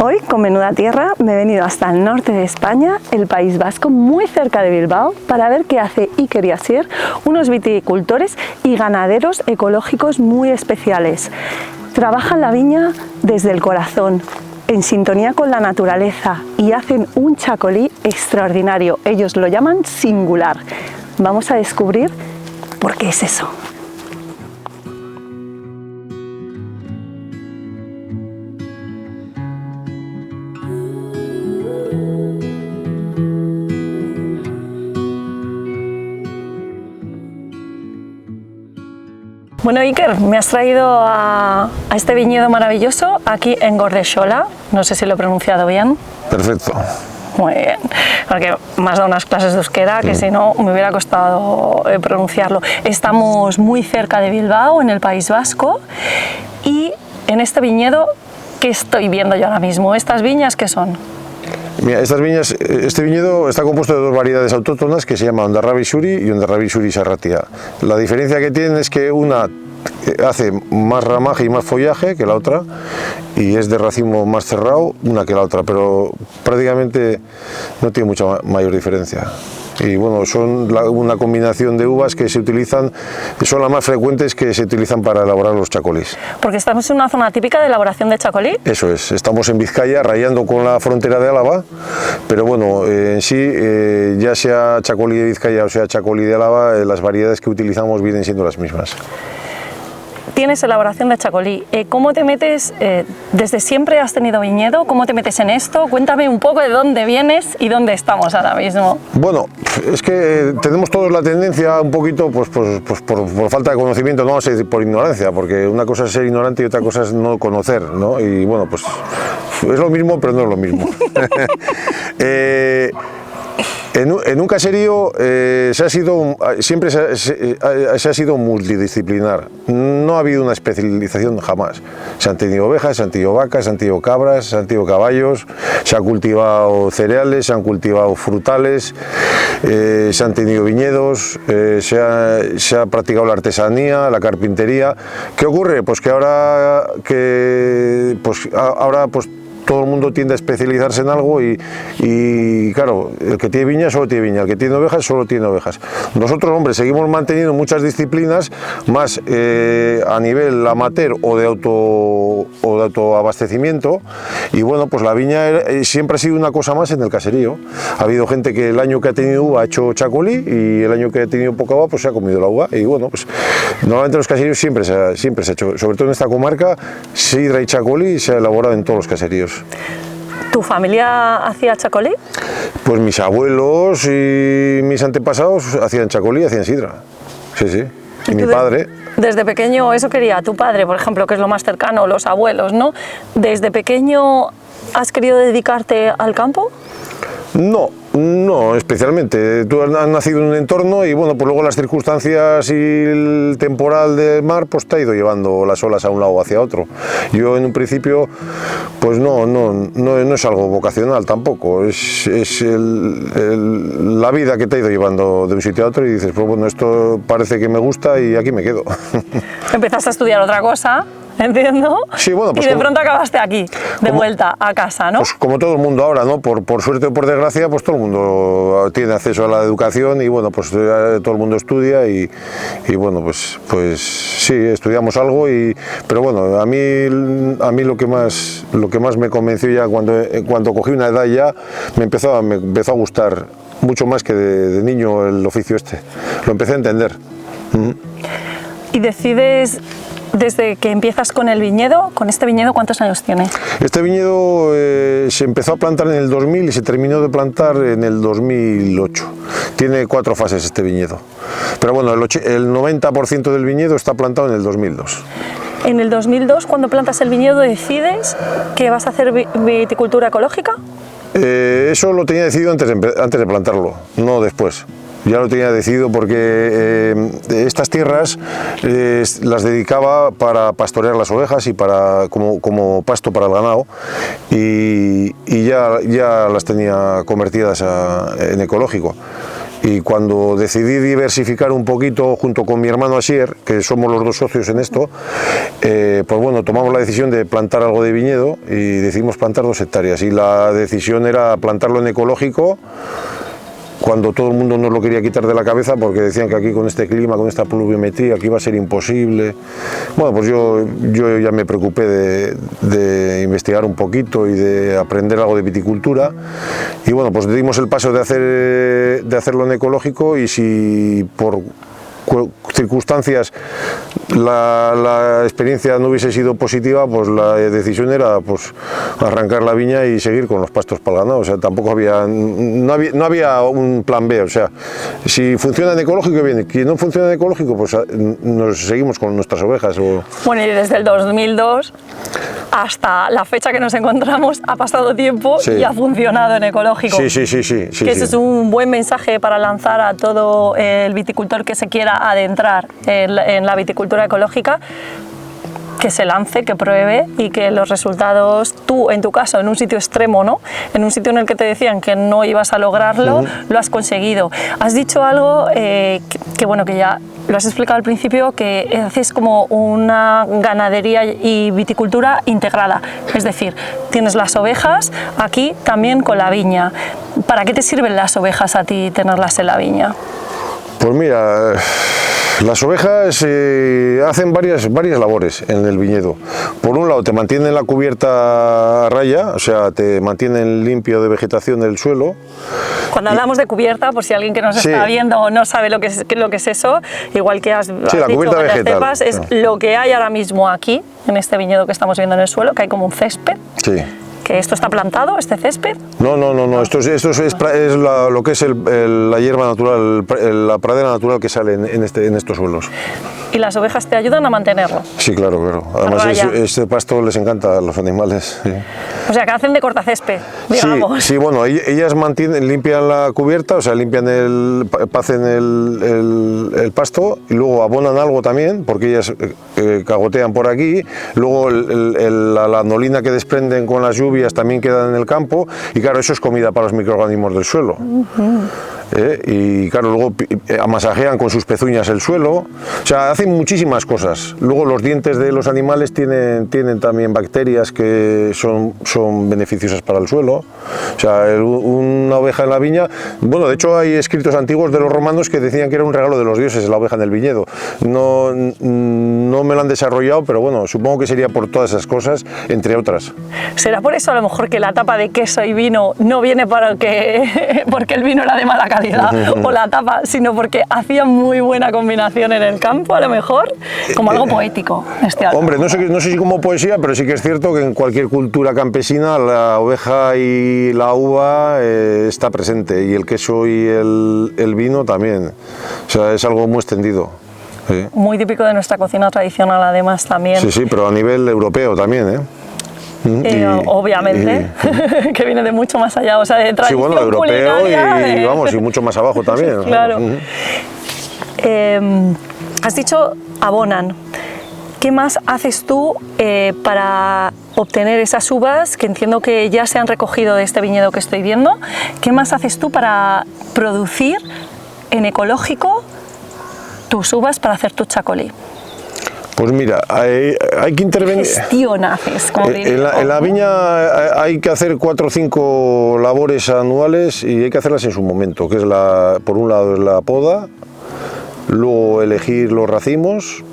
Hoy, con Menuda Tierra, me he venido hasta el norte de España, el País Vasco, muy cerca de Bilbao, para ver qué hace Iker y Asier, unos viticultores y ganaderos ecológicos muy especiales. Trabajan la viña desde el corazón, en sintonía con la naturaleza, y hacen un chacolí extraordinario. Ellos lo llaman singular. Vamos a descubrir por qué es eso. Bueno, Iker, me has traído a este viñedo maravilloso aquí en Gordexola. No sé si lo he pronunciado bien. Perfecto. Muy bien, porque me has dado unas clases de euskera que si no me hubiera costado pronunciarlo. Estamos muy cerca de Bilbao, en el País Vasco, y en este viñedo, ¿qué estoy viendo yo ahora mismo? ¿Estas viñas qué son? Mira, estas viñas, este viñedo está compuesto de dos variedades autóctonas que se llaman Ondarrabi Suri y Ondarrabi Suri Sarratia. La diferencia que tienen es que una hace más ramaje y más follaje que la otra, y es de racimo más cerrado una que la otra, pero prácticamente no tiene mucha mayor diferencia. Y bueno, son una combinación de uvas que se utilizan, son las más frecuentes que se utilizan para elaborar los chacolís. Porque estamos en una zona típica de elaboración de chacolí. Eso es, estamos en Vizcaya, rayando con la frontera de Álava, pero bueno, en sí, ya sea chacolí de Vizcaya o sea chacolí de Álava, las variedades que utilizamos vienen siendo las mismas. Tienes elaboración de chacolí. ¿Cómo te metes? ¿Desde siempre has tenido viñedo? ¿Cómo te metes en esto? Cuéntame un poco de dónde vienes y dónde estamos ahora mismo. Bueno, es que tenemos todos la tendencia un poquito, pues por falta de conocimiento, no vamos a decir por ignorancia, porque una cosa es ser ignorante y otra cosa es no conocer, ¿no? Y bueno, pues es lo mismo, pero no es lo mismo. En un caserío siempre se ha sido multidisciplinar, no ha habido una especialización jamás. Se han tenido ovejas, se han tenido vacas, se han tenido cabras, se han tenido caballos, se han cultivado cereales, se han cultivado frutales, se han tenido viñedos, se ha practicado la artesanía, la carpintería. ¿Qué ocurre? Pues que ahora todo el mundo tiende a especializarse en algo y claro, el que tiene viña solo tiene viña, el que tiene ovejas solo tiene ovejas. Nosotros, hombre, seguimos manteniendo muchas disciplinas más a nivel amateur o de autoabastecimiento, y bueno, pues la viña siempre ha sido una cosa más en el caserío. Ha habido gente que el año que ha tenido uva ha hecho chacolí y el año que ha tenido poca uva pues se ha comido la uva, y bueno, pues normalmente los caseríos siempre se ha hecho, sobre todo en esta comarca, sidra y chacolí se ha elaborado en todos los caseríos. ¿Tu familia hacía chacolí? Pues mis abuelos y mis antepasados hacían chacolí, hacían sidra. Sí, sí. Y mi padre. Desde pequeño, eso quería tu padre, por ejemplo, que es lo más cercano, los abuelos, ¿no? ¿Desde pequeño has querido dedicarte al campo? No especialmente. Tú has nacido en un entorno y bueno, pues luego las circunstancias y el temporal del mar pues te ha ido llevando las olas a un lado o hacia otro. Yo en un principio pues no es algo vocacional tampoco, es la vida que te ha ido llevando de un sitio a otro y dices, pues bueno, esto parece que me gusta y aquí me quedo. Empezaste a estudiar otra cosa. Entiendo. Sí, bueno, pues y de pronto acabaste aquí, de vuelta a casa, ¿no? Pues como todo el mundo ahora, ¿no? Por suerte o por desgracia, pues todo el mundo tiene acceso a la educación y bueno, pues todo el mundo estudia y bueno, pues sí, estudiamos algo pero bueno, a mí lo que más me convenció ya cuando cogí una edad ya, me empezó a gustar mucho más que de niño el oficio este. Lo empecé a entender. Y decides. Desde que empiezas con el viñedo, con este viñedo, ¿cuántos años tiene? Este viñedo se empezó a plantar en el 2000 y se terminó de plantar en el 2008. Tiene 4 fases este viñedo. Pero bueno, el 90% del viñedo está plantado en el 2002. En el 2002, cuando plantas el viñedo, ¿decides que vas a hacer viticultura ecológica? Eso lo tenía decidido antes de plantarlo, no después. Ya lo tenía decidido porque estas tierras las dedicaba para pastorear las ovejas y como pasto para el ganado, y ya las tenía convertidas en ecológico. Y cuando decidí diversificar un poquito junto con mi hermano Asier, que somos los dos socios en esto, pues bueno, tomamos la decisión de plantar algo de viñedo y decidimos plantar 2 hectáreas. Y la decisión era plantarlo en ecológico, cuando todo el mundo nos lo quería quitar de la cabeza porque decían que aquí con este clima, con esta pluviometría, que iba a ser imposible. Bueno, pues yo ya me preocupé de investigar un poquito y de aprender algo de viticultura, y bueno, pues dimos el paso de hacerlo en ecológico, y si por circunstancias la experiencia no hubiese sido positiva, pues la decisión era pues arrancar la viña y seguir con los pastos para el ganado. O sea, tampoco no había un plan B. O sea, si funciona en ecológico, bien; si no funciona en ecológico, pues nos seguimos con nuestras ovejas. Bueno, y desde el 2002 hasta la fecha que nos encontramos ha pasado tiempo, sí, y ha funcionado en ecológico. Sí. Que eso es un buen mensaje para lanzar a todo el viticultor que se quiera adentrar en la viticultura ecológica, que se lance, que pruebe, y que los resultados, tú en tu caso, en un sitio extremo, ¿no?, en un sitio en el que te decían que no ibas a lograrlo, lo has conseguido. Has dicho algo que bueno, que ya lo has explicado al principio, que haces como una ganadería y viticultura integrada, es decir, tienes las ovejas aquí también con la viña. ¿Para qué te sirven las ovejas a ti tenerlas en la viña? Pues mira, las ovejas hacen varias labores en el viñedo. Por un lado, te mantienen la cubierta a raya, o sea, te mantienen limpio de vegetación el suelo. Cuando hablamos de cubierta, por si alguien que nos está viendo no sabe lo que es eso, igual que has dicho, la cubierta vegetal, cepas, es lo que hay ahora mismo aquí, en este viñedo que estamos viendo en el suelo, que hay como un césped. Sí. ¿Que esto está plantado, este césped? No. Esto es lo que es la hierba natural, la pradera natural que sale en estos suelos. ¿Y las ovejas te ayudan a mantenerlo? Sí, claro. Además, este pasto les encanta a los animales. Sí. O sea, que hacen de cortacésped, digamos. Sí, bueno, ellas limpian la cubierta, o sea, hacen el pasto, y luego abonan algo también, porque ellas cagotean por aquí. Luego la anolina que desprenden con las lluvias también quedan en el campo, y claro, eso es comida para los microorganismos del suelo. Y claro, luego masajean con sus pezuñas el suelo, o sea, hacen muchísimas cosas. Luego los dientes de los animales tienen también bacterias que son beneficiosas para el suelo. O sea, una oveja en la viña, bueno, de hecho hay escritos antiguos de los romanos que decían que era un regalo de los dioses la oveja en el viñedo. No me lo han desarrollado, pero bueno, supongo que sería por todas esas cosas, entre otras. ¿Será por eso a lo mejor que la tapa de queso y vino no viene porque el vino era de mala calidad o la tapa, sino porque hacía muy buena combinación en el campo, a lo mejor, como algo poético? Hombre, no sé si como poesía, pero sí que es cierto que en cualquier cultura campesina la oveja y la uva está presente, y el queso y el vino también. O sea, es algo muy extendido. Sí. Muy típico de nuestra cocina tradicional, además, también. Sí, pero a nivel europeo también, obviamente, que viene de mucho más allá, o sea, de tradición europeo y mucho más abajo también. Claro. Has dicho abonan. ¿Qué más haces tú para obtener esas uvas, que entiendo que ya se han recogido de este viñedo que estoy viendo? ¿Qué más haces tú para producir en ecológico tus uvas para hacer tu chacolí? Pues mira, hay que intervenir. ¿Qué gestión haces? En la viña hay que hacer 4 o 5 labores anuales, y hay que hacerlas en su momento, que es por un lado es la poda, luego elegir los racimos,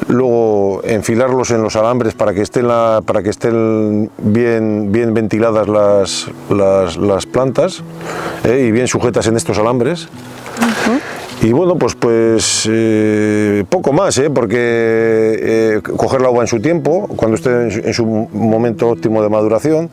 luego enfilarlos en los alambres para que estén bien ventiladas las plantas, y bien sujetas en estos alambres. Y bueno, pues poco más, porque coger la uva en su tiempo, cuando esté en su momento óptimo de maduración,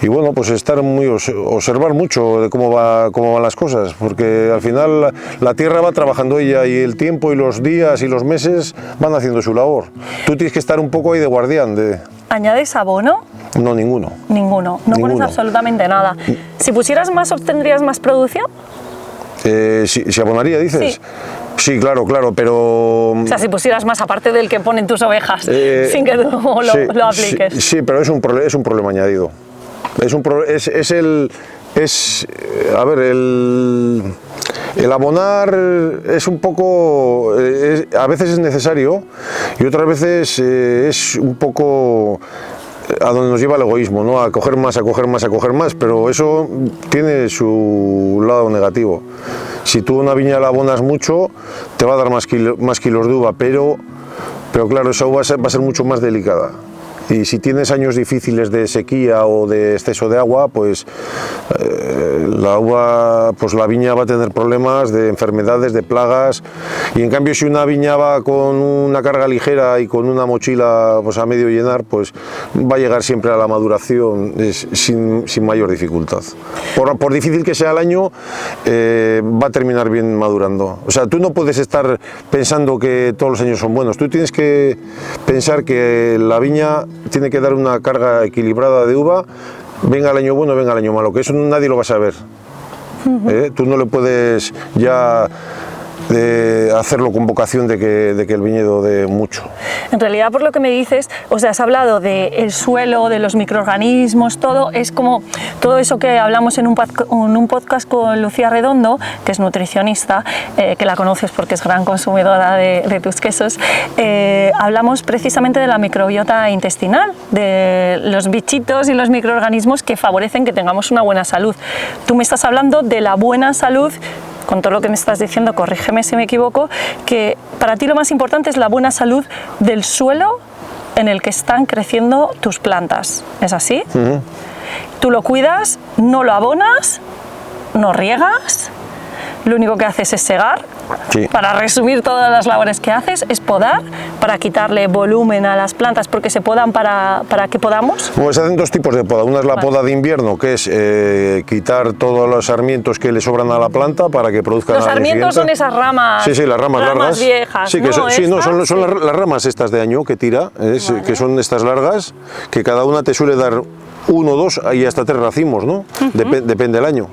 y bueno, pues observar mucho de cómo van las cosas, porque al final la tierra va trabajando ella, y el tiempo y los días y los meses van haciendo su labor. Tú tienes que estar un poco ahí de guardián. ¿Añades abono? No, ninguno. No pones absolutamente nada. Si pusieras más, ¿obtendrías más producción? Si abonaría, dices. Sí, claro, pero... O sea, si pusieras más, aparte del que ponen tus ovejas, sin que tú lo apliques. Sí, pero es un problema añadido. El abonar es un poco, a veces es necesario y otras veces es un poco a donde nos lleva el egoísmo, ¿no? A coger más, a coger más, a coger más, pero eso tiene su lado negativo. Si tú una viña la abonas mucho, te va a dar más kilos de uva, pero claro, esa uva va a ser mucho más delicada. Y si tienes años difíciles de sequía o de exceso de agua, pues la uva, pues la viña va a tener problemas de enfermedades, de plagas. Y en cambio, si una viña va con una carga ligera y con una mochila pues a medio llenar, pues va a llegar siempre a la maduración sin mayor dificultad. Por difícil que sea el año, va a terminar bien madurando. O sea, tú no puedes estar pensando que todos los años son buenos. Tú tienes que pensar que la viña tiene que dar una carga equilibrada de uva, venga el año bueno, venga el año malo, que eso nadie lo va a saber. Tú no le puedes ya hacerlo con vocación de que el viñedo dé mucho. En realidad, por lo que me dices, o sea, has hablado del suelo, de los microorganismos, todo, es como todo eso que hablamos en un podcast con Lucía Redondo, que es nutricionista, que la conoces porque es gran consumidora de tus quesos. Hablamos precisamente de la microbiota intestinal, de los bichitos y los microorganismos que favorecen que tengamos una buena salud. Tú me estás hablando de la buena salud. Con todo lo que me estás diciendo, corrígeme si me equivoco, que para ti lo más importante es la buena salud del suelo en el que están creciendo tus plantas. ¿Es así? Tú lo cuidas, no lo abonas, no riegas, lo único que haces es segar. Sí. Para resumir todas las labores que haces, es podar para quitarle volumen a las plantas, porque se podan para que podamos. Bueno, se hacen dos tipos de poda. Una es la poda de invierno, que es quitar todos los sarmientos que le sobran a la planta para que produzcan. Los sarmientos son esas ramas. Sí, las ramas largas. Viejas. Sí, son las ramas estas de año que tira, vale. Que son estas largas, que cada una te suele dar 1, 2 y hasta 3 racimos, ¿no? Depende del año.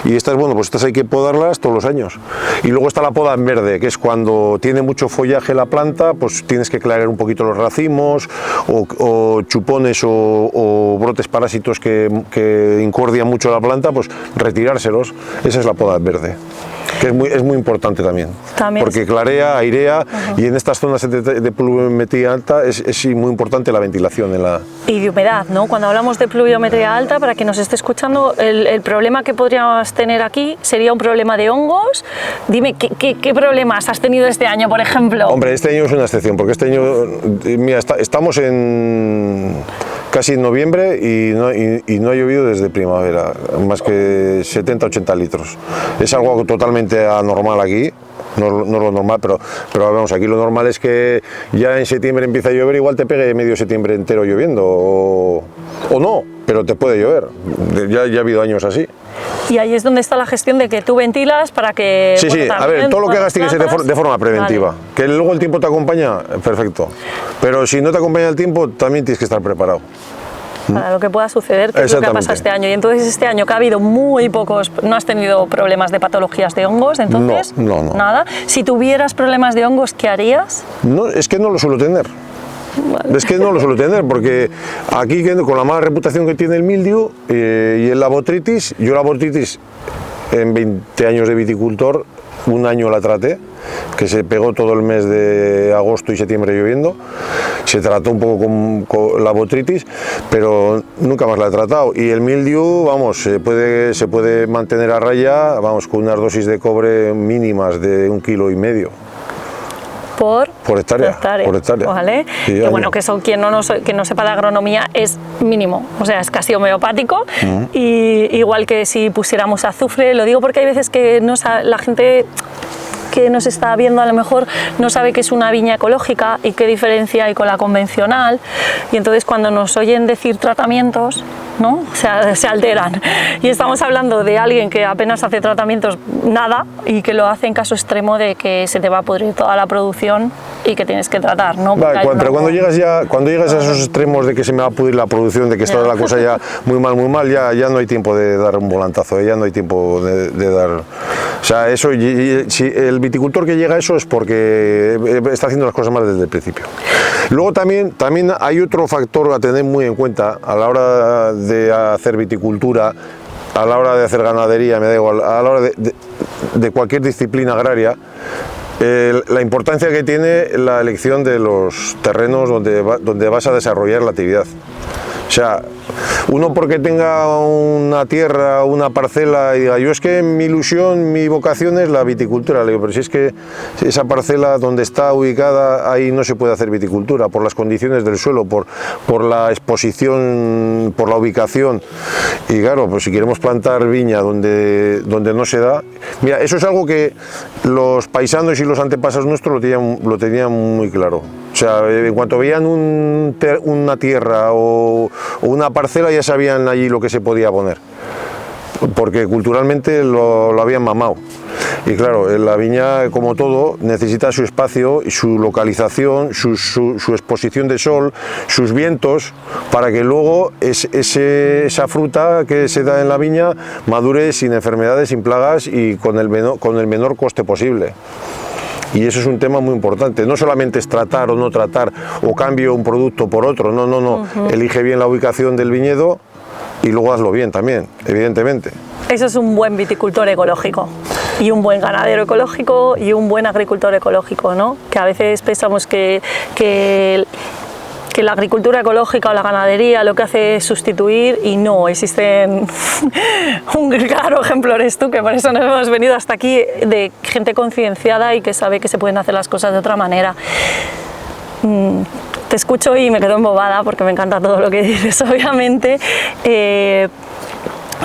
Y estas, bueno, pues estas hay que podarlas todos los años. Y luego está la poda en verde, que es cuando tiene mucho follaje la planta, pues tienes que clarear un poquito los racimos, o chupones o brotes parásitos que incordian mucho la planta, pues retirárselos. Esa es la poda en verde, que es muy importante también. Porque clarea, airea, y en estas zonas de pluviometría alta es muy importante la ventilación. Y de humedad, ¿no? Cuando hablamos de pluviometría alta, para quien nos esté escuchando, el problema que podríamos tener aquí sería un problema de hongos. Dime, ¿qué problemas has tenido este año, por ejemplo? Hombre, este año es una excepción, porque este año, mira, estamos casi en noviembre y no ha llovido desde primavera, más que 70-80 litros. Es algo totalmente anormal aquí. No es lo normal, pero vamos, aquí lo normal es que ya en septiembre empieza a llover, igual te pegue medio septiembre entero lloviendo, o no, pero te puede llover. Ya ha habido años así. Y ahí es donde está la gestión de que tú ventilas para que... Sí, a ver, todo lo que hagas tiene que ser de forma preventiva. Vale. Que luego el tiempo te acompaña, perfecto. Pero si no te acompaña el tiempo, también tienes que estar preparado. Para lo que pueda suceder, que es lo que ha pasado este año. Y entonces este año que ha habido muy pocos, no has tenido problemas de patologías de hongos, entonces no. Nada. Si tuvieras problemas de hongos, ¿qué harías? No, es que no lo suelo tener. Vale. Es que no lo suelo tener, porque aquí con la mala reputación que tiene el mildiu y el botritis, yo la botritis en 20 años de viticultor, un año la traté, que se pegó todo el mes de agosto y septiembre lloviendo. Se trató un poco con la botritis, pero nunca más la he tratado. Y el mildiu, vamos, se puede mantener a raya, vamos, con unas dosis de cobre mínimas de 1,5 kilos. Por hectárea. Vale. Sí, que bueno, que eso quien no sepa de agronomía es mínimo, o sea, es casi homeopático. Y igual que si pusiéramos azufre, lo digo porque hay veces que la gente que nos está viendo a lo mejor no sabe qué es una viña ecológica y qué diferencia hay con la convencional, y entonces cuando nos oyen decir tratamientos, ¿no? se alteran, y estamos hablando de alguien que apenas hace tratamientos nada y que lo hace en caso extremo de que se te va a pudrir toda la producción y que tienes que tratar, ¿no? Vale, pero cuando llegas a esos extremos de que se me va a pudrir la producción, de que está la cosa ya muy mal, ya no hay tiempo de dar un volantazo, ya no hay tiempo de dar... O sea, eso, si el viticultor que llega a eso es porque está haciendo las cosas mal desde el principio. Luego también hay otro factor a tener muy en cuenta a la hora de hacer viticultura, a la hora de hacer ganadería, me da igual, a la hora de cualquier disciplina agraria, la importancia que tiene la elección de los terrenos donde vas a desarrollar la actividad. O sea, uno porque tenga una tierra, una parcela y diga, yo es que mi ilusión, mi vocación es la viticultura, le digo, pero si es que esa parcela donde está ubicada, ahí no se puede hacer viticultura, por las condiciones del suelo, por la exposición, por la ubicación. Y claro, pues si queremos plantar viña donde no se da, mira, eso es algo que los paisanos y los antepasados nuestros lo tenían muy claro. O sea, en cuanto veían una tierra o una parcela ya sabían allí lo que se podía poner, porque culturalmente lo habían mamado. Y claro, la viña, como todo, necesita su espacio, su localización, su exposición de sol, sus vientos, para que luego esa fruta que se da en la viña madure sin enfermedades, sin plagas y con el menor coste posible. Y eso es un tema muy importante, no solamente es tratar o no tratar o cambio un producto por otro, no, elige bien la ubicación del viñedo y luego hazlo bien también, evidentemente. Eso es un buen viticultor ecológico y un buen ganadero ecológico y un buen agricultor ecológico, ¿no? Que a veces pensamos que la agricultura ecológica o la ganadería lo que hace es sustituir, y no, existen un claro ejemplo eres tú, que por eso nos hemos venido hasta aquí, de gente concienciada y que sabe que se pueden hacer las cosas de otra manera. Te escucho y me quedo embobada porque me encanta todo lo que dices, obviamente.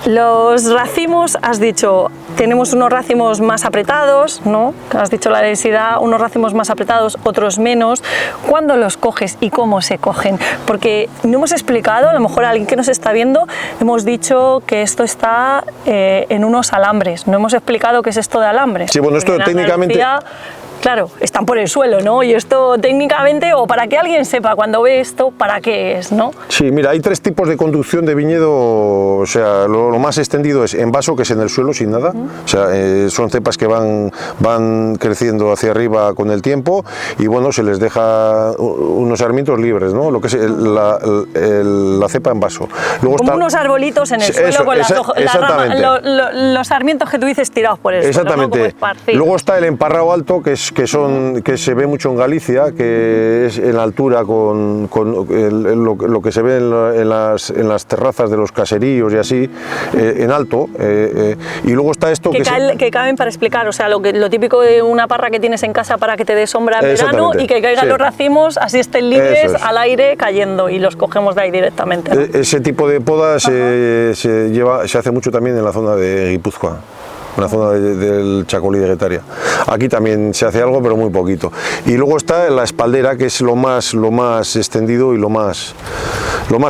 Los racimos, has dicho, tenemos unos racimos más apretados, ¿no? Has dicho la densidad, unos racimos más apretados, otros menos. ¿Cuándo los coges y cómo se cogen? Porque no hemos explicado, a lo mejor a alguien que nos está viendo, hemos dicho que esto está en unos alambres. No hemos explicado qué es esto de alambres. Sí, bueno, esto técnicamente... Claro, están por el suelo, ¿no? Y esto técnicamente, o para que alguien sepa cuando ve esto, ¿para qué es, no? Sí, mira, hay tres tipos de conducción de viñedo. O sea, lo más extendido es en vaso, que es en el suelo sin nada. O sea, son cepas que van creciendo hacia arriba con el tiempo y bueno, se les deja unos sarmientos libres, ¿no? Lo que es la cepa en vaso. Luego como unos arbolitos en el suelo con los sarmientos que tú dices tirados por el suelo, ¿no? Como esparcidos. Luego está el emparrado alto, que se ve mucho en Galicia, que es en altura con lo que se ve en las terrazas de los caseríos y así, en alto. Y luego está esto que caben, para explicar, o sea, lo típico de una parra que tienes en casa para que te dé sombra en verano y que caigan los racimos, así estén libres al aire cayendo y los cogemos de ahí directamente, ¿no? Ese tipo de poda se hace mucho también en la zona de Guipúzcoa, en la zona del Chacolí de Guetaria. Aquí también se hace algo, pero muy poquito. Y luego está la espaldera, que es lo más extendido y lo más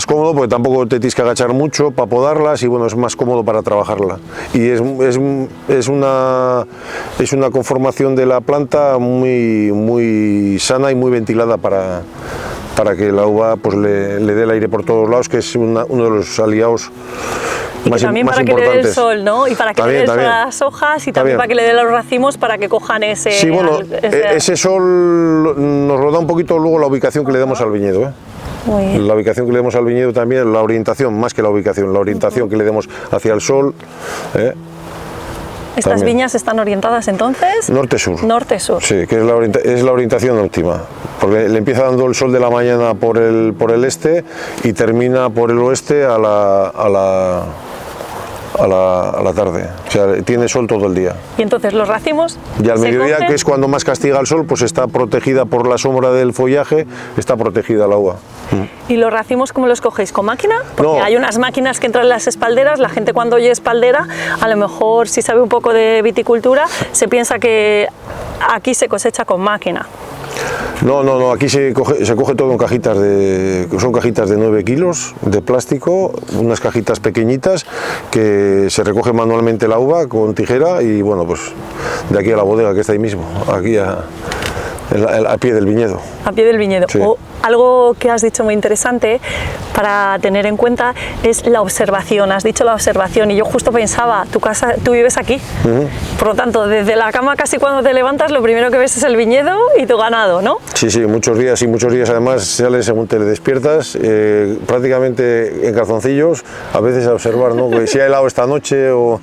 cómodo, porque tampoco te tienes que agachar mucho para podarlas y bueno, es más cómodo para trabajarla. Y es una conformación de la planta muy sana y muy ventilada para que la uva pues le dé el aire por todos lados, que es uno de los aliados y también para que le dé el sol, ¿no? Y para que le dé el sol a las hojas y también para que le dé a los racimos para que cojan ese... Sí, bueno, ese sol nos lo da un poquito luego la ubicación que le damos al viñedo, ¿eh? Muy bien. La ubicación que le demos al viñedo también, la orientación, más que la ubicación, la orientación que le demos hacia el sol. ¿Estas también. Viñas están orientadas entonces? Norte-sur. Norte-sur. Sí, que es la orientación óptima, porque le empieza dando el sol de la mañana por el este y termina por el oeste a la tarde, o sea, tiene sol todo el día. Y entonces los racimos y al mediodía, que es cuando más castiga el sol, pues está protegida por la sombra del follaje, está protegida la uva. ¿Y los racimos cómo los cogéis? ¿Con máquina? Porque hay unas máquinas que entran en las espalderas, la gente cuando oye espaldera, a lo mejor si sabe un poco de viticultura, se piensa que aquí se cosecha con máquina. No, aquí se coge todo en cajitas son cajitas de 9 kilos de plástico, unas cajitas pequeñitas que se recoge manualmente la uva con tijera y bueno, pues de aquí a la bodega que está ahí mismo, aquí al pie del viñedo. A pie del viñedo. Sí. algo que has dicho muy interesante para tener en cuenta es la observación. Has dicho la observación y yo justo pensaba, tu casa, tú vives aquí, por lo tanto, desde la cama casi cuando te levantas lo primero que ves es el viñedo y tu ganado, ¿no? Sí, sí, muchos días además sales según te despiertas, prácticamente en calzoncillos, a veces a observar, ¿no? Que si ha helado esta noche o...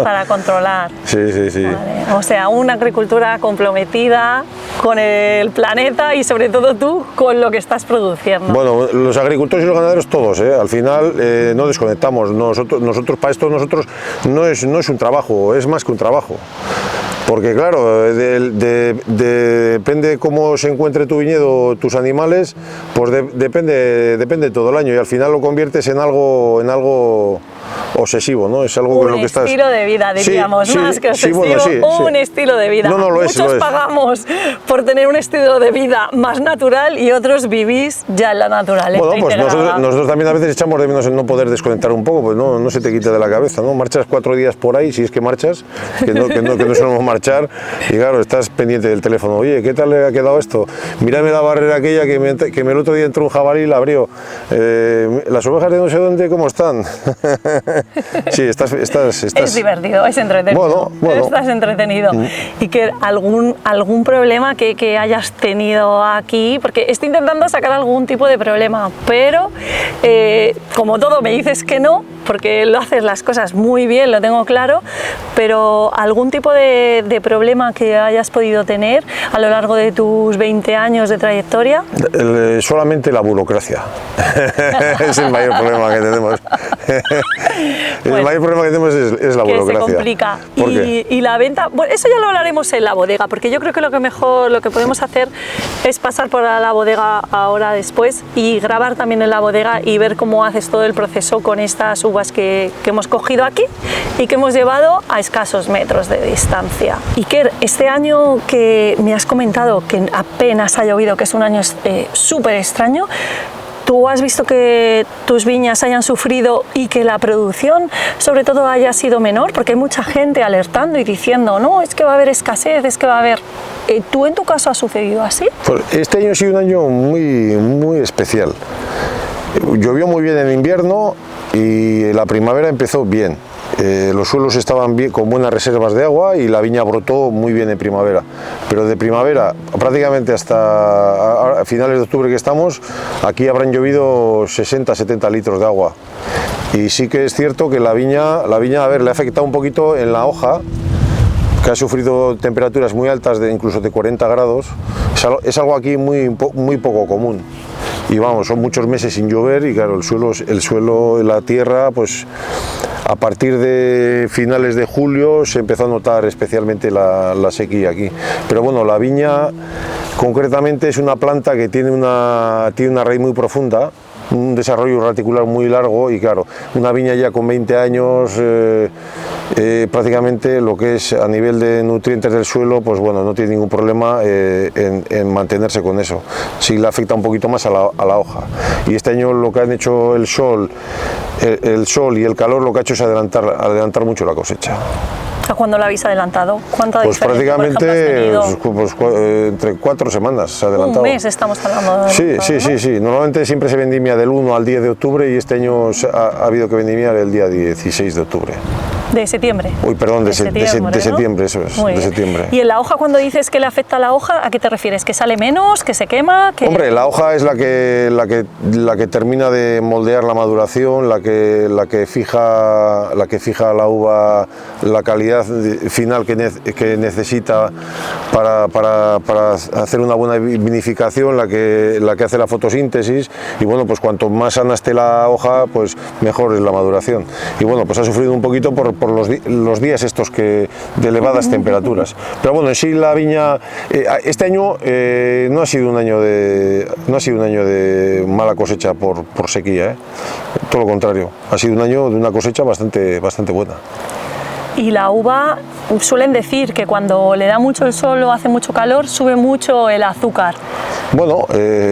Para controlar. Sí, sí, sí. Vale. O sea, una agricultura comprometida con el planeta y sobre todo tú con lo que estás produciendo. Bueno, los agricultores y los ganaderos todos, al final no desconectamos. Nosotros para esto no es un trabajo, es más que un trabajo. Porque claro, depende cómo se encuentre tu viñedo, tus animales, pues depende todo el año y al final lo conviertes en algo obsesivo, ¿no? Es algo con lo que estás... Un estilo de vida, diríamos, sí, más que obsesivo, sí, bueno, un estilo de vida. No, lo es, Muchos pagamos por tener un estilo de vida más natural y otros vivís ya en la naturaleza. Bueno, pues nosotros también a veces echamos de menos en no poder desconectar un poco, pues no se te quita de la cabeza, ¿no? Marchas 4 días por ahí, si es que marchas, que no solemos marchar, y claro, estás pendiente del teléfono, oye, ¿qué tal le ha quedado esto? Mírame la barrera aquella que el otro día entró un jabalí y la abrió. Las ovejas de no sé dónde, ¿cómo están? Sí, estás... Es divertido, es entretenido. Bueno. Estás entretenido. Y que algún problema que hayas tenido aquí, porque estoy intentando sacar algún tipo de problema, pero como todo me dices que no, porque lo haces las cosas muy bien, lo tengo claro, pero algún tipo de problema que hayas podido tener a lo largo de tus 20 años de trayectoria. Solamente la burocracia. Es el mayor problema que tenemos. El mayor problema que tenemos es la burocracia. Se complica. Y la venta, bueno, eso ya lo hablaremos en la bodega, porque yo creo que lo que podemos hacer es pasar por la bodega ahora después y grabar también en la bodega y ver cómo haces todo el proceso con estas uvas que hemos cogido aquí y que hemos llevado a escasos metros de distancia. Iker, este año que me has comentado que apenas ha llovido, que es un año súper extraño, ¿tú has visto que tus viñas hayan sufrido y que la producción sobre todo haya sido menor? Porque hay mucha gente alertando y diciendo, no, es que va a haber escasez, es que va a haber... ¿Tú en tu caso ha sucedido así? Pues este año ha sido un año muy, muy especial. Llovió muy bien en invierno y la primavera empezó bien. Los suelos estaban bien, con buenas reservas de agua y la viña brotó muy bien en primavera, pero de primavera prácticamente hasta finales de octubre que estamos, aquí habrán llovido 60-70 litros de agua y sí que es cierto que la viña a ver, le ha afectado un poquito en la hoja, que ha sufrido temperaturas muy altas, incluso de 40 grados, es algo aquí muy poco común. Y vamos, son muchos meses sin llover y claro, el suelo, la tierra, pues a partir de finales de julio se empezó a notar especialmente la sequía aquí. Pero bueno, la viña concretamente es una planta que tiene una raíz muy profunda, un desarrollo radicular muy largo y claro, una viña ya con 20 años, prácticamente lo que es a nivel de nutrientes del suelo, pues bueno, no tiene ningún problema en mantenerse con eso. Sí le afecta un poquito más a la hoja. Y este año lo que han hecho el sol y el calor lo que ha hecho es adelantar mucho la cosecha. ¿A cuándo la habéis adelantado? ¿Cuánto Pues prácticamente entre 4 semanas se ha adelantado. Un mes estamos hablando de Sí. Normalmente siempre se vendimia del 1 al 10 de octubre y este año ha habido que vendimiar el día 16 de octubre. ¿De septiembre? Uy, perdón, de septiembre, eso es, de septiembre. ¿Y en la hoja, cuando dices que le afecta a la hoja, a qué te refieres? ¿Que sale menos, que se quema? Hombre, la hoja es la que termina de moldear la maduración, la que fija a la uva la calidad final que necesita para hacer una buena vinificación, la que hace la fotosíntesis y bueno, pues cuanto más sana esté la hoja, pues mejor es la maduración. Y bueno, pues ha sufrido un poquito por los días estos de elevadas temperaturas. Pero bueno, en sí la viña, este año no ha sido un año de mala cosecha por sequía, todo lo contrario, ha sido un año de una cosecha bastante buena. Y la uva, suelen decir que cuando le da mucho el sol o hace mucho calor, sube mucho el azúcar. Bueno,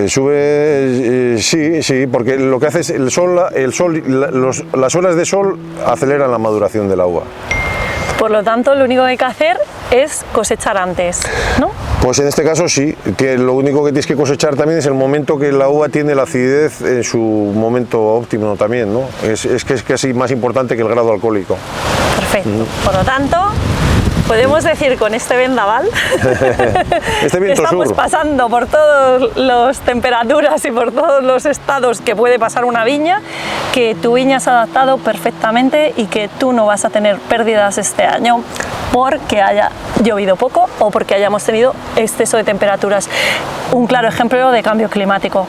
sube, sí, porque lo que hace es las horas de sol aceleran la maduración de la uva. Por lo tanto, lo único que hay que hacer es cosechar antes, ¿no? Pues en este caso sí, que lo único que tienes que cosechar también es el momento que la uva tiene la acidez en su momento óptimo también, ¿no? Es casi más importante que el grado alcohólico. Perfecto. Por lo tanto, podemos decir con este vendaval este viento estamos sur. pasando por todas las temperaturas y por todos los estados que puede pasar una viña, que tu viña se ha adaptado perfectamente y que tú no vas a tener pérdidas este año porque haya llovido poco o porque hayamos tenido exceso de temperaturas. Un claro ejemplo de cambio climático.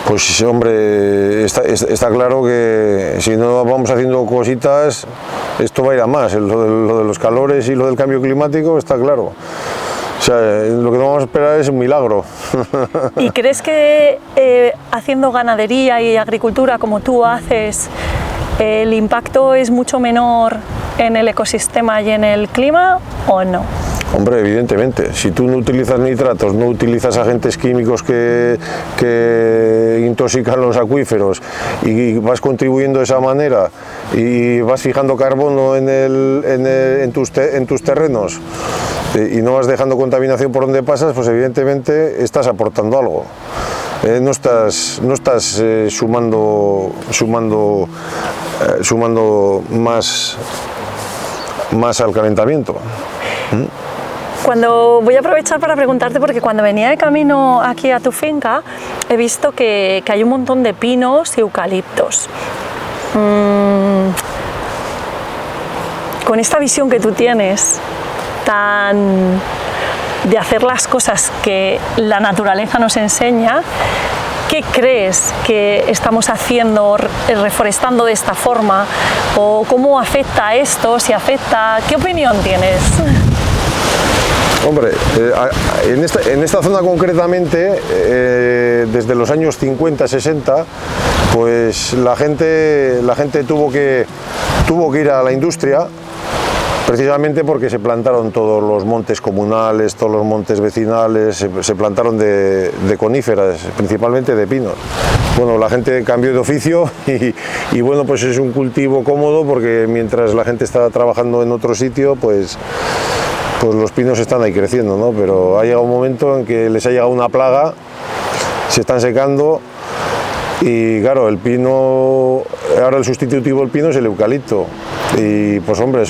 Pues hombre, está claro que si no vamos haciendo cositas, esto va a ir a más. Lo de los calores y lo del cambio climático está claro. O sea, lo que no vamos a esperar es un milagro. ¿Y crees que haciendo ganadería y agricultura como tú haces, el impacto es mucho menor en el ecosistema y en el clima o no? Hombre, evidentemente, si tú no utilizas nitratos, no utilizas agentes químicos que intoxican los acuíferos y vas contribuyendo de esa manera y vas fijando carbono en tus terrenos y no vas dejando contaminación por donde pasas, pues evidentemente estás aportando algo. No estás sumando más al calentamiento. Voy a aprovechar para preguntarte, porque cuando venía de camino aquí a tu finca he visto que hay un montón de pinos y eucaliptos. Con esta visión que tú tienes de hacer las cosas que la naturaleza nos enseña, ¿qué crees que estamos haciendo reforestando de esta forma? ¿O cómo afecta esto? Si afecta, ¿qué opinión tienes? Hombre, en esta zona concretamente, desde los años 50-60, pues la gente tuvo que ir a la industria, precisamente porque se plantaron todos los montes comunales, todos los montes vecinales, se plantaron de coníferas, principalmente de pinos. Bueno, la gente cambió de oficio y bueno, pues es un cultivo cómodo porque mientras la gente está trabajando en otro sitio, pues los pinos están ahí creciendo, ¿no? Pero ha llegado un momento en que les ha llegado una plaga, se están secando y claro, el pino, ahora el sustitutivo del pino es el eucalipto y pues hombre,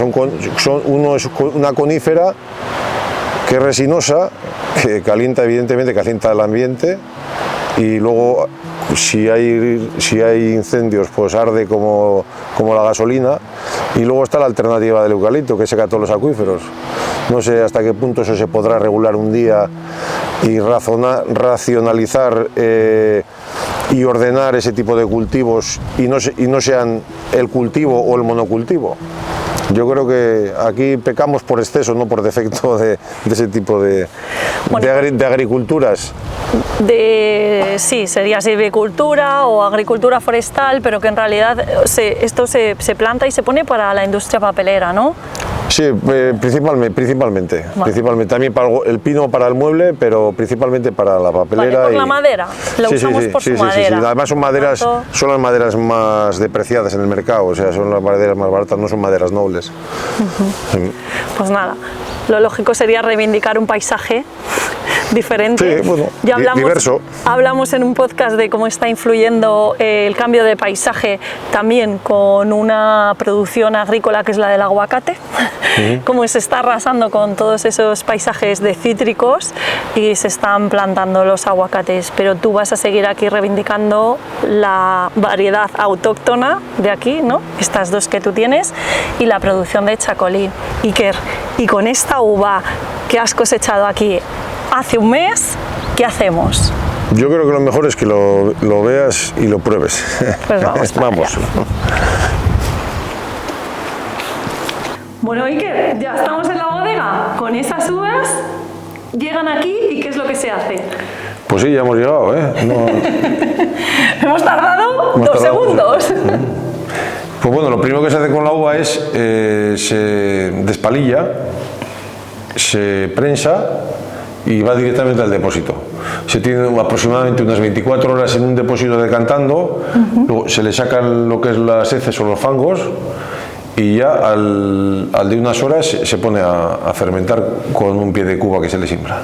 uno es una conífera que es resinosa, que calienta, evidentemente calienta el ambiente y luego si hay incendios pues arde como la gasolina y luego está la alternativa del eucalipto que seca todos los acuíferos. No sé hasta qué punto eso se podrá regular un día y racionalizar y ordenar ese tipo de cultivos y no sean el cultivo o el monocultivo. Yo creo que aquí pecamos por exceso, no por defecto de ese tipo de agriculturas. Sí, sería silvicultura o agricultura forestal, pero que en realidad esto se planta y se pone para la industria papelera, ¿no? Sí, principalmente. Vale. Principalmente. También para el pino para el mueble, pero principalmente para la papelera. Vale, por la madera, lo usamos por su madera. Sí. Además son las maderas más depreciadas en el mercado, o sea, son las maderas más baratas, no son maderas nobles. Pues nada, lo lógico sería reivindicar un paisaje diferente. Sí, bueno, ya diverso. Hablamos en un podcast de cómo está influyendo el cambio de paisaje también con una producción agrícola que es la del aguacate, cómo se está arrasando con todos esos paisajes de cítricos y se están plantando los aguacates, pero tú vas a seguir aquí reivindicando la variedad autóctona de aquí, ¿no? Estas dos que tú tienes y la producción de chacolí. Iker, y con esta uva que has cosechado aquí hace un mes, ¿qué hacemos? Yo creo que lo mejor es que lo veas y lo pruebes. Pues vamos. Vamos. Bueno, Iker, ya estamos en la bodega. Con esas uvas llegan aquí y ¿qué es lo que se hace? Pues sí, ya hemos llegado, ¿eh? Hemos tardado 2 segundos. Pues bueno, lo primero que se hace con la uva es se despalilla, se prensa y va directamente al depósito. Se tiene aproximadamente unas 24 horas en un depósito decantando, luego se le sacan lo que es las heces o los fangos y ya al de unas horas se pone a fermentar con un pie de cuba que se le siembra.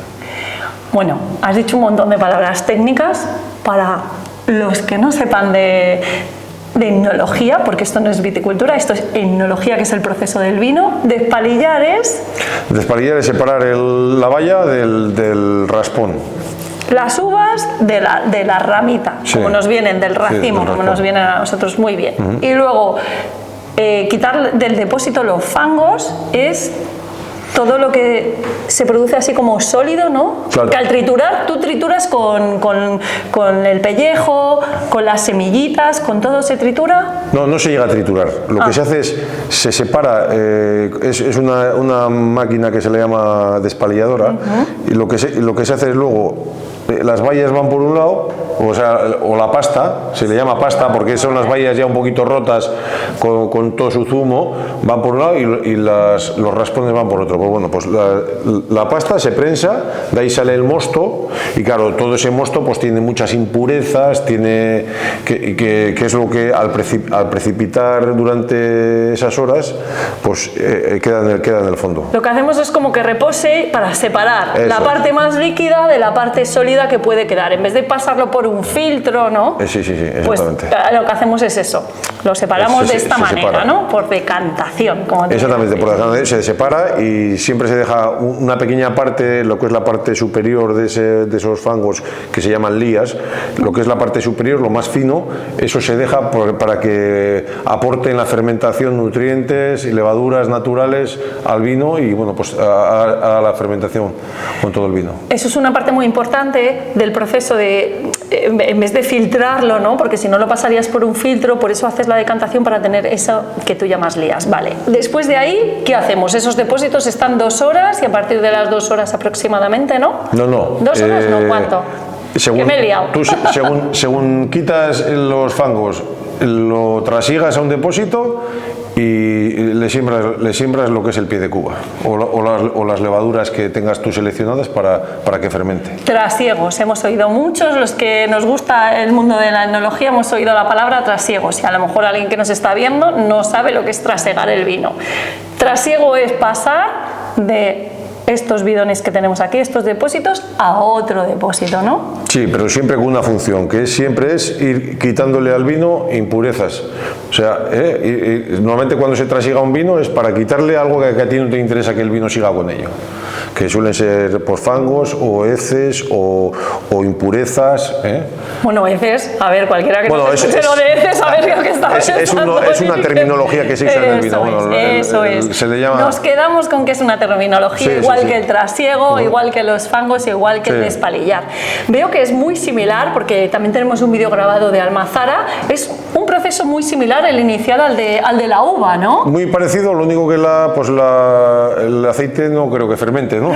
Bueno, has dicho un montón de palabras técnicas. Para los que no sepan de enología, porque esto no es viticultura, esto es enología, que es el proceso del vino. Despalillar es... Despalillar es separar la baya del raspón. Las uvas de la ramita, como nos vienen, del racimo, como nos vienen a nosotros, muy bien. Y luego, quitar del depósito los fangos es todo lo que se produce así como sólido, ¿no? Claro. Que al triturar, tú trituras con el pellejo, con las semillitas, con todo se tritura. No se llega a triturar. Lo que se hace es, se separa, es una máquina que se le llama despalilladora, y lo que se hace es luego, las bayas van por un lado, o la pasta, se le llama pasta porque son las bayas ya un poquito rotas con todo su zumo, van por un lado y los raspones van por otro. Pues bueno, pues la pasta se prensa, de ahí sale el mosto, y claro, todo ese mosto pues tiene muchas impurezas, tiene que es lo que al precipitar durante esas horas pues queda en el fondo. Lo que hacemos es como que repose para separar la parte más líquida de la parte sólida que puede quedar, en vez de pasarlo por un filtro, ¿no? Sí, exactamente. Pues lo que hacemos es eso, lo separamos de esta manera, ¿no? Por decantación. Exactamente, por decantación se separa y siempre se deja una pequeña parte, lo que es la parte superior de esos fangos que se llaman lías, lo que es la parte superior, lo más fino, eso se deja para que aporten la fermentación nutrientes y levaduras naturales al vino y bueno, pues a la fermentación con todo el vino. Eso es una parte muy importante del proceso de, en vez de filtrarlo, ¿no? Porque si no lo pasarías por un filtro, por eso haces la decantación para tener eso que tú llamas lías. Vale, después de ahí, ¿qué hacemos? Esos depósitos están 2 horas y a partir de las 2 horas aproximadamente, ¿no? No. 2 horas, no, ¿cuánto? Según, que me he liado. Tú, según quitas los fangos, lo trasiegas a un depósito y le siembras lo que es el pie de cuba o las levaduras que tengas tú seleccionadas para que fermente. Trasiegos, hemos oído muchos, los que nos gusta el mundo de la enología hemos oído la palabra trasiegos y a lo mejor alguien que nos está viendo no sabe lo que es trasegar el vino. Trasiego es pasar de estos bidones que tenemos aquí, estos depósitos, a otro depósito, ¿no? Sí, pero siempre con una función, que siempre es ir quitándole al vino impurezas. O sea, normalmente cuando se trasiega un vino es para quitarle algo que a ti no te interesa que el vino siga con ello, que suelen ser pues, fangos o heces o impurezas. Bueno, heces, a ver, cualquiera que no escuche lo de heces, a ver lo que está pensando. Es una terminología que se usa en el vino. Eso es. Se le llama... Nos quedamos con que es una terminología, igual que el trasiego, igual que los fangos, igual que el despalillar. Veo que es muy similar, porque también tenemos un vídeo grabado de Almazara, es un proceso muy similar, el inicial al de la uva, ¿no? Muy parecido, lo único que el aceite no creo que fermente, ¿no?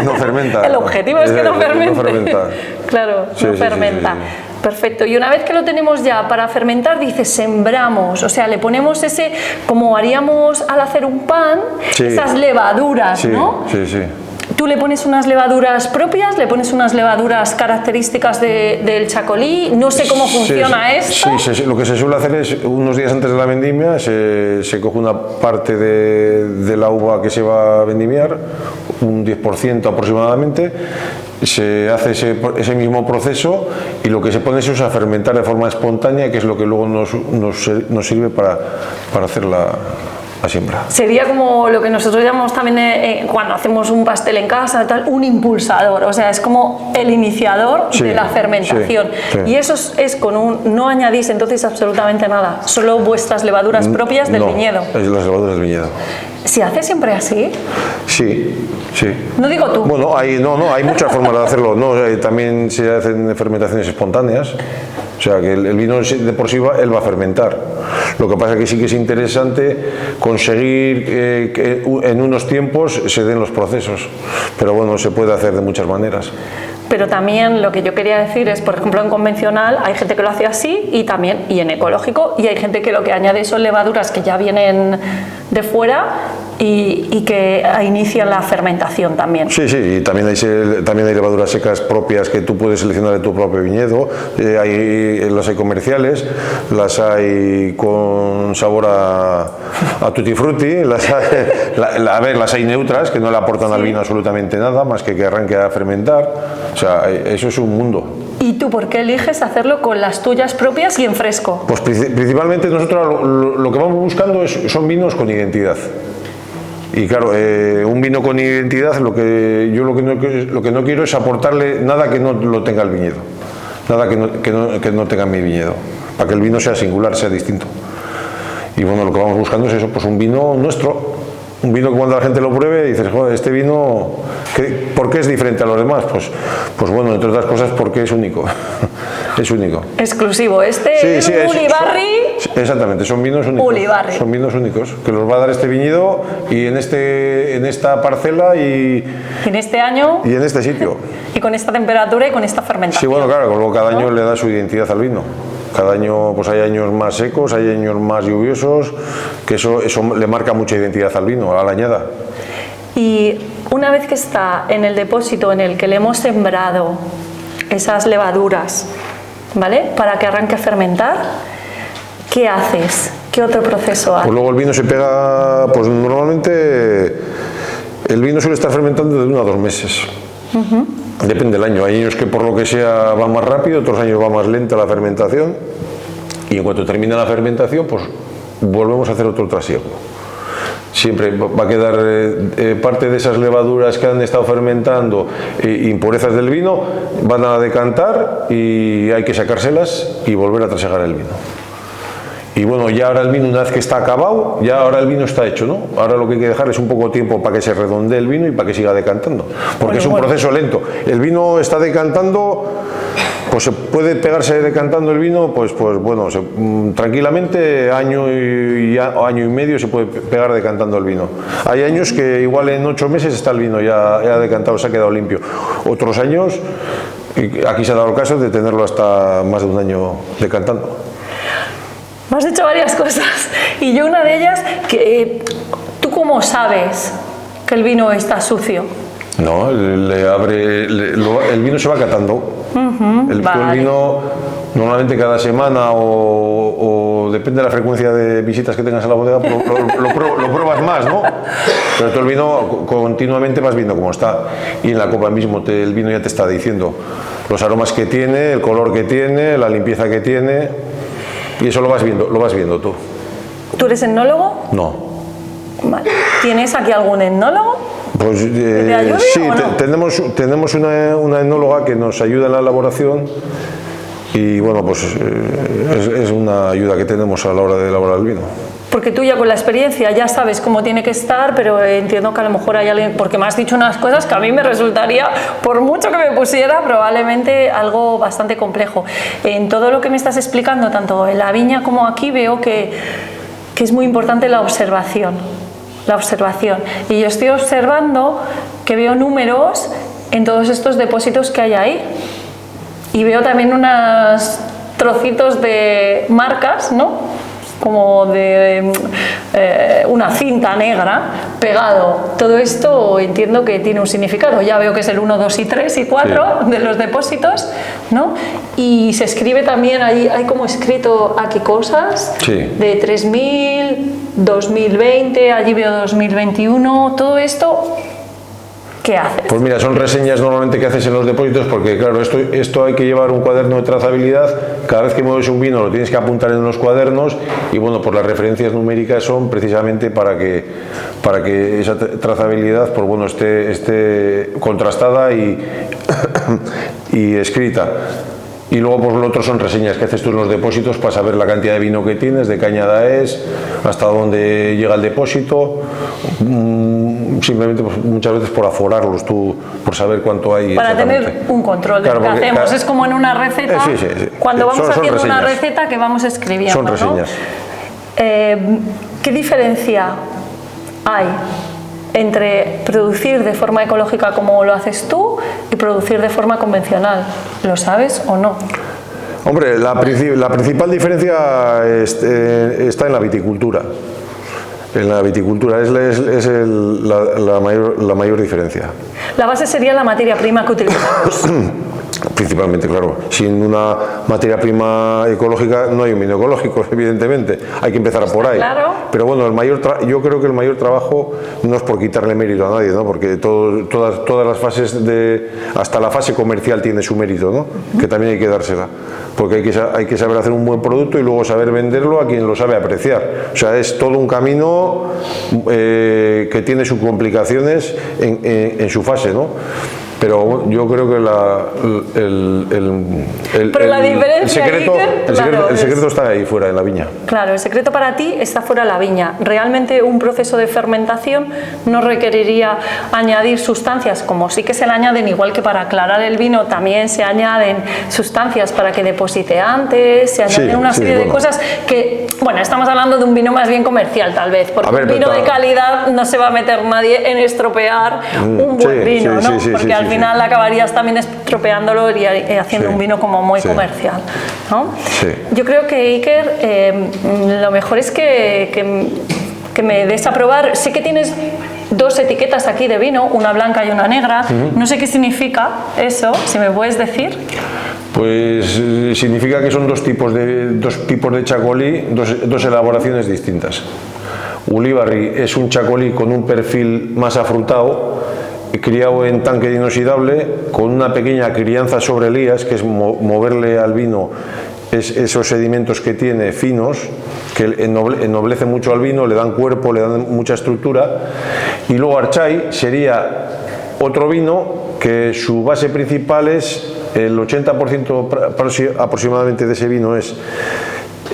No fermenta. El objetivo es que no fermente. No fermenta. Claro, no fermenta. Perfecto, y una vez que lo tenemos ya para fermentar, dices, sembramos, o sea, le ponemos ese, como haríamos al hacer un pan, esas levaduras, ¿no? Sí. Tú le pones unas levaduras propias, le pones unas levaduras características del chacolí, no sé cómo funciona esto. Sí, lo que se suele hacer es, unos días antes de la vendimia, se coge una parte de la uva que se va a vendimiar, un 10% aproximadamente, se hace ese mismo proceso y lo que se pone es a fermentar de forma espontánea, que es lo que luego nos sirve para hacer la siembra. Sería como lo que nosotros llamamos también cuando hacemos un pastel en casa, tal, un impulsador, o sea, es como el iniciador de la fermentación. Y eso es no añadís entonces absolutamente nada, solo vuestras levaduras propias del viñedo. Es las levaduras del viñedo. ¿Se hace siempre así? Sí. No digo tú. Bueno, hay muchas formas de hacerlo, ¿no? También se hacen fermentaciones espontáneas. O sea, que el vino de por sí él va a fermentar. Lo que pasa es que sí que es interesante conseguir que en unos tiempos se den los procesos. Pero bueno, se puede hacer de muchas maneras. Pero también lo que yo quería decir es, por ejemplo, en convencional hay gente que lo hace así y en ecológico, y hay gente que lo que añade son levaduras que ya vienen de fuera y que inician la fermentación también. Sí, y también hay levaduras secas propias que tú puedes seleccionar de tu propio viñedo. Las hay comerciales, las hay con sabor a tutti frutti, las hay neutras que no le aportan al vino absolutamente nada más que arranque a fermentar. O sea, eso es un mundo. ¿Y tú por qué eliges hacerlo con las tuyas propias y en fresco? Pues principalmente nosotros lo que vamos buscando son vinos con identidad. Y claro, un vino con identidad, lo que no quiero es aportarle nada que no lo tenga el viñedo, nada que no tenga mi viñedo, para que el vino sea singular, sea distinto. Y bueno, lo que vamos buscando es eso, pues un vino nuestro, un vino que cuando la gente lo pruebe dices, joder, este vino, ¿por qué es diferente a los demás? Pues bueno, entre otras cosas porque es único. Es único. Exclusivo. Este es Ulibarri. Exactamente, son vinos únicos. Ulibarri. Son vinos únicos que los va a dar este viñedo y en esta parcela y en este año y en este sitio. Y con esta temperatura y con esta fermentación. Sí, bueno, claro, luego cada año le da su identidad al vino. Cada año pues hay años más secos, hay años más lluviosos, que eso le marca mucha identidad al vino, a la añada. Y una vez que está en el depósito en el que le hemos sembrado esas levaduras, ¿vale? Para que arranque a fermentar, ¿qué haces? ¿Qué otro proceso haces? Pues luego el vino se pega, pues normalmente el vino suele estar fermentando de 1 a 2 meses. Depende del año. Hay años que por lo que sea va más rápido, otros años va más lenta la fermentación y en cuanto termina la fermentación pues volvemos a hacer otro trasiego. Siempre va a quedar parte de esas levaduras que han estado fermentando, impurezas del vino, van a decantar y hay que sacárselas y volver a trasegar el vino. Y bueno, ya ahora el vino, una vez que está acabado, ya ahora el vino está hecho, ¿no? Ahora lo que hay que dejar es un poco de tiempo para que se redondee el vino y para que siga decantando, porque es un proceso lento. El vino está decantando, pues se puede pegarse decantando el vino, pues bueno, tranquilamente año y medio se puede pegar decantando el vino. Hay años que igual en 8 meses está el vino ya decantado, se ha quedado limpio. Otros años, y aquí se ha dado el caso de tenerlo hasta más de 1 año decantando. Me has dicho varias cosas y yo una de ellas, que ¿tú cómo sabes que el vino está sucio? No, el vino se va catando. El vino normalmente cada semana o depende de la frecuencia de visitas que tengas a la bodega, lo pruebas más, ¿no? Pero tú el vino continuamente vas viendo cómo está y en la copa mismo el vino ya te está diciendo los aromas que tiene, el color que tiene, la limpieza que tiene. Y eso lo vas viendo tú. ¿Tú eres etnólogo? No. Vale. ¿Tienes aquí algún etnólogo? Pues sí, ¿o no? tenemos una etnóloga que nos ayuda en la elaboración y bueno, pues es una ayuda que tenemos a la hora de elaborar el vino. Porque tú ya con la experiencia ya sabes cómo tiene que estar, pero entiendo que a lo mejor hay alguien, porque me has dicho unas cosas que a mí me resultaría, por mucho que me pusiera, probablemente algo bastante complejo. En todo lo que me estás explicando, tanto en la viña como aquí, veo que es muy importante la observación. Y yo estoy observando que veo números en todos estos depósitos que hay ahí. Y veo también unos trocitos de marcas, ¿no? Como de una cinta negra pegado. Todo esto entiendo que tiene un significado. Ya veo que es el 1, 2 y 3 y 4 de los depósitos, ¿no? Y se escribe también, hay como escrito aquí cosas de 3000, 2020, allí veo 2021, todo esto. ¿Qué haces? Pues mira, son reseñas normalmente que haces en los depósitos porque claro, esto hay que llevar un cuaderno de trazabilidad, cada vez que mueves un vino lo tienes que apuntar en los cuadernos y bueno, pues las referencias numéricas son precisamente para que esa trazabilidad pues bueno, esté contrastada y escrita. Y luego pues lo otro son reseñas que haces tú en los depósitos para saber la cantidad de vino que tienes, de qué añada es, hasta dónde llega el depósito, simplemente pues, muchas veces por aforarlos tú, por saber cuánto hay. Para tener un control de lo que hacemos, es como en una receta, cuando vamos haciendo una receta que vamos escribiendo. Son reseñas. ¿No? ¿Qué diferencia hay entre producir de forma ecológica como lo haces tú y producir de forma convencional? ¿Lo sabes o no? Hombre, la principal diferencia está en la viticultura. en la viticultura, es la mayor diferencia. La base sería la materia prima que utilizamos. Principalmente, claro. Sin una materia prima ecológica no hay un vino ecológico, evidentemente. Hay que empezar por ahí. Claro. Pero bueno, yo creo que el mayor trabajo no es por quitarle mérito a nadie, ¿no? Porque todas las fases hasta la fase comercial tiene su mérito, ¿no? Que también hay que dársela. Porque hay que saber hacer un buen producto y luego saber venderlo a quien lo sabe apreciar. O sea, es todo un camino que tiene sus complicaciones en su fase, ¿no? Pero yo creo que el secreto está ahí fuera, en la viña. Claro, el secreto para ti está fuera de la viña. Realmente un proceso de fermentación no requeriría añadir sustancias, como sí que se le añaden, igual que para aclarar el vino también se añaden sustancias para que deposite antes, se añaden una serie de cosas que, bueno, estamos hablando de un vino más bien comercial tal vez, porque un vino de calidad no se va a meter nadie en estropear un buen vino, ¿no? Porque al final acabarías también estropeándolo y haciendo un vino como muy comercial, ¿no? Sí. Yo creo que Iker, lo mejor es que me des a probar. Sé que tienes dos etiquetas aquí de vino, una blanca y una negra. No sé qué significa eso, si me puedes decir. Pues significa que son dos tipos de chacolí, dos elaboraciones distintas. Ulibarri es un chacolí con un perfil más afrutado, criado en tanque de inoxidable, con una pequeña crianza sobre elías, que es moverle al vino esos sedimentos que tiene finos, que ennoblecen mucho al vino, le dan cuerpo, le dan mucha estructura. Y luego Archai sería otro vino que su base principal es el 80% aproximadamente de ese vino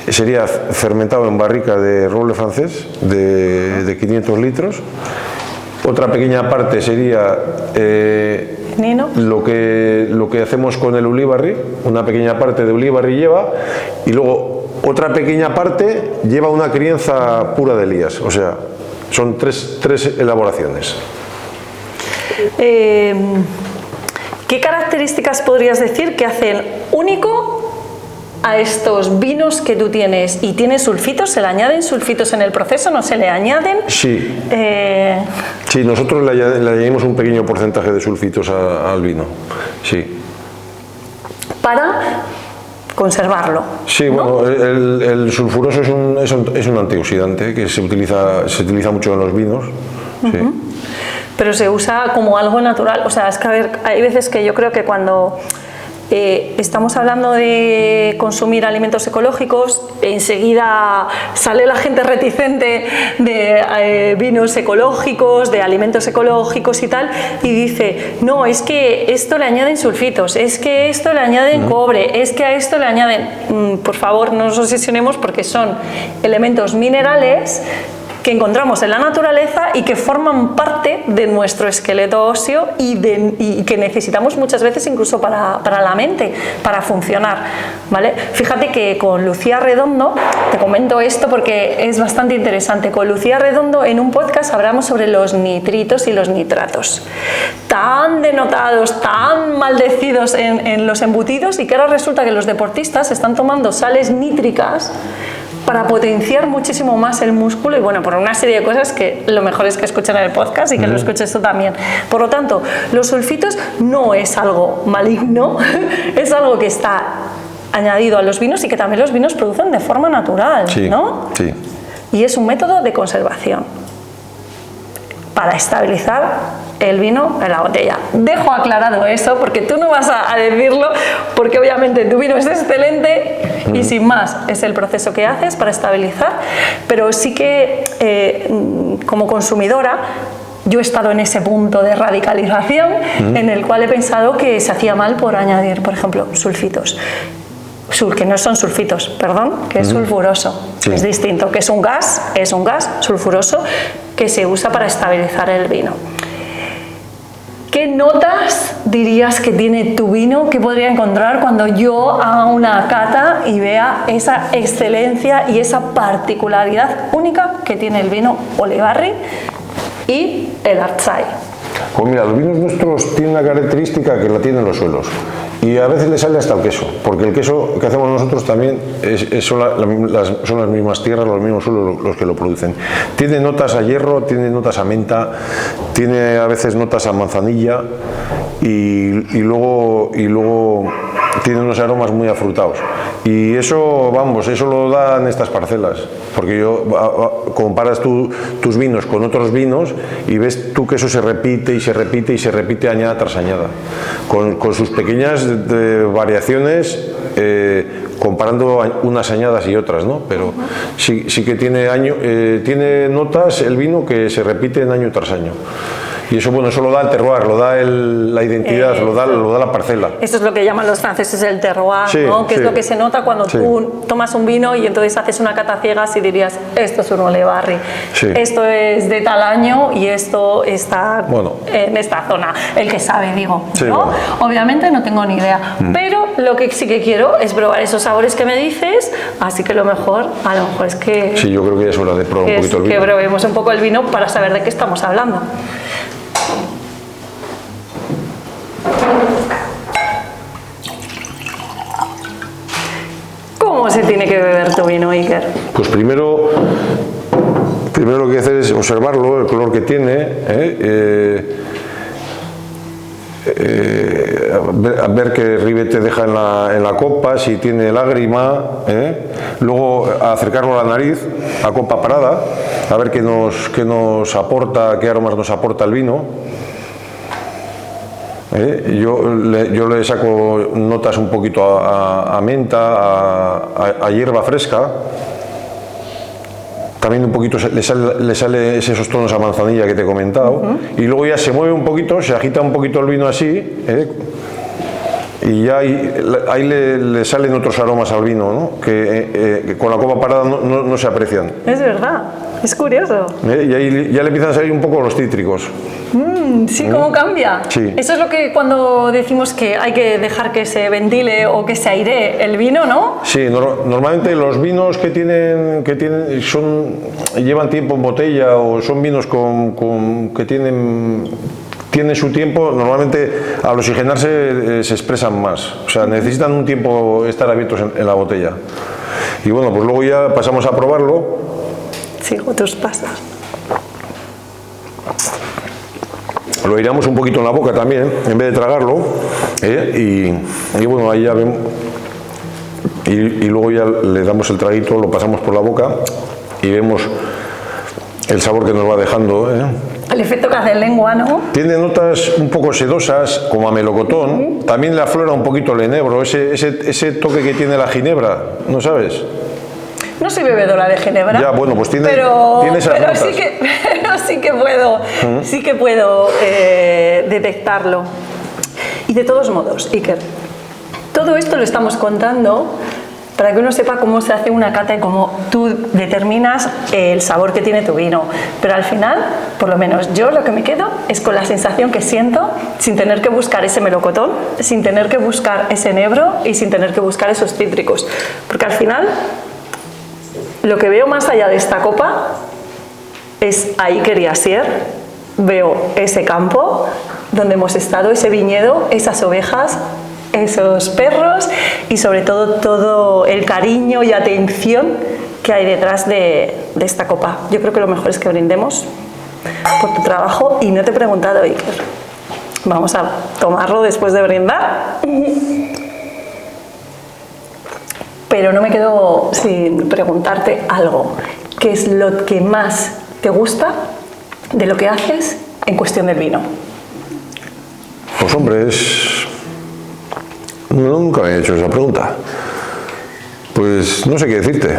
sería fermentado en barrica de roble francés de 500 litros. Otra pequeña parte sería lo que hacemos con el Ulibarri, una pequeña parte de Ulibarri lleva, y luego otra pequeña parte lleva una crianza pura de Elías. O sea, son tres elaboraciones. ¿Qué características podrías decir que hacen único a estos vinos que tú tienes? ¿Y tienes sulfitos? ¿Se le añaden sulfitos en el proceso? ¿No se le añaden? Sí. Sí, nosotros le añadimos un pequeño porcentaje de sulfitos al vino. Sí. Para conservarlo. Sí, ¿no? Bueno, el sulfuroso es un antioxidante que se utiliza mucho en los vinos. Sí. Pero se usa como algo natural. O sea, es que a ver, hay veces que yo creo que cuando estamos hablando de consumir alimentos ecológicos, enseguida sale la gente reticente de vinos ecológicos, de alimentos ecológicos y tal, y dice, no, es que esto le añaden sulfitos, es que esto le añaden cobre, es que a esto le añaden... Por favor, no nos obsesionemos porque son elementos minerales que encontramos en la naturaleza y que forman parte de nuestro esqueleto óseo y que necesitamos muchas veces incluso para la mente, para funcionar, ¿vale? Fíjate que con Lucía Redondo, te comento esto porque es bastante interesante, con Lucía Redondo en un podcast hablamos sobre los nitritos y los nitratos, tan denotados, tan maldecidos en los embutidos, y que ahora resulta que los deportistas están tomando sales nítricas para potenciar muchísimo más el músculo, y bueno, por una serie de cosas que lo mejor es que escuchen el podcast y que lo escuches tú también. Por lo tanto, los sulfitos no es algo maligno, es algo que está añadido a los vinos y que también los vinos producen de forma natural, sí, ¿no? Sí. Y es un método de conservación para estabilizar el vino en la botella. Dejo aclarado eso porque tú no vas a decirlo, porque obviamente tu vino es excelente y sin más es el proceso que haces para estabilizar, pero sí que como consumidora yo he estado en ese punto de radicalización en el cual he pensado que se hacía mal por añadir, por ejemplo, sulfitos. Que no son sulfitos, perdón, que es sulfuroso. Sí. Es distinto, que es un gas sulfuroso que se usa para estabilizar el vino. ¿Qué notas dirías que tiene tu vino? ¿Qué podría encontrar cuando yo haga una cata y vea esa excelencia y esa particularidad única que tiene el vino Ulibarri y el Archai? Pues mira, los vinos nuestros tienen una característica que la tienen los suelos. y a veces le sale hasta el queso, porque el queso que hacemos nosotros también son las mismas tierras, los mismos suelos los que lo producen. Tiene notas a hierro, tiene notas a menta, tiene a veces notas a manzanilla y luego tiene unos aromas muy afrutados. Y eso, vamos, eso lo dan estas parcelas, porque comparas tus vinos con otros vinos y ves tú que eso se repite y se repite y se repite añada tras añada, con sus pequeñas variaciones, comparando unas añadas y otras, ¿no? Pero sí que tiene notas el vino que se repiten año tras año. Y eso, bueno, eso lo da el terroir, lo da la identidad, lo da la parcela. Esto es lo que llaman los franceses el terroir, sí, ¿no? Que sí, es lo que se nota cuando tú tomas un vino y entonces haces una cata ciegas y dirías, esto es un Olevarri, esto es de tal año y esto está en esta zona. El que sabe, digo, ¿no? Bueno. Obviamente no tengo ni idea, pero lo que sí que quiero es probar esos sabores que me dices, así que a lo mejor es que... Sí, yo creo que ya es hora de probar un poquito el vino. Que probemos un poco el vino para saber de qué estamos hablando. ¿Cómo se tiene que beber tu vino, Iker? Pues primero lo que hay que hacer es observarlo, el color que tiene, a ver qué ribete deja en la copa, si tiene lágrima, luego acercarlo a la nariz, a copa parada, a ver qué nos aporta, qué aromas nos aporta el vino. Yo le saco notas un poquito a menta, a hierba fresca, también un poquito le sale esos tonos a manzanilla que te he comentado, y luego ya se mueve un poquito, se agita un poquito el vino así, y ya ahí le salen otros aromas al vino, ¿no? que con la copa parada no se aprecian. Es verdad, es curioso. Y ahí ya le empiezan a salir un poco los cítricos. Sí, ¿cómo cambia? Sí. Eso es lo que cuando decimos que hay que dejar que se ventile o que se airee el vino, ¿no? Sí, normalmente los vinos que llevan tiempo en botella o son vinos que tienen su tiempo, normalmente al oxigenarse se expresan más, o sea, necesitan un tiempo estar abiertos en la botella. Y bueno, pues luego ya pasamos a probarlo. Sigo tus pasos. Lo airamos un poquito en la boca también, en vez de tragarlo, y bueno, ahí ya vemos, y luego ya le damos el traguito, lo pasamos por la boca y vemos el sabor que nos va dejando. El efecto que hace en lengua, ¿no? Tiene notas un poco sedosas, como a melocotón, también le aflora un poquito el enebro, ese toque que tiene la ginebra, ¿no sabes? No soy bebedora de ginebra. Ya, bueno, pues tiene esas notas. Sí que puedo detectarlo. Y de todos modos, Iker, todo esto lo estamos contando para que uno sepa cómo se hace una cata y cómo tú determinas el sabor que tiene tu vino. Pero al final, por lo menos yo lo que me quedo es con la sensación que siento sin tener que buscar ese melocotón, sin tener que buscar ese enebro y sin tener que buscar esos cítricos. Porque al final, lo que veo más allá de esta copa es a Iker y Asier, veo ese campo donde hemos estado, ese viñedo, esas ovejas, esos perros y sobre todo el cariño y atención que hay detrás de esta copa. Yo creo que lo mejor es que brindemos por tu trabajo y no te he preguntado, Iker. Vamos a tomarlo después de brindar. Pero no me quedo sin preguntarte algo. ¿Qué es lo que más te gusta de lo que haces en cuestión del vino? Pues hombre, nunca me he hecho esa pregunta. Pues no sé qué decirte.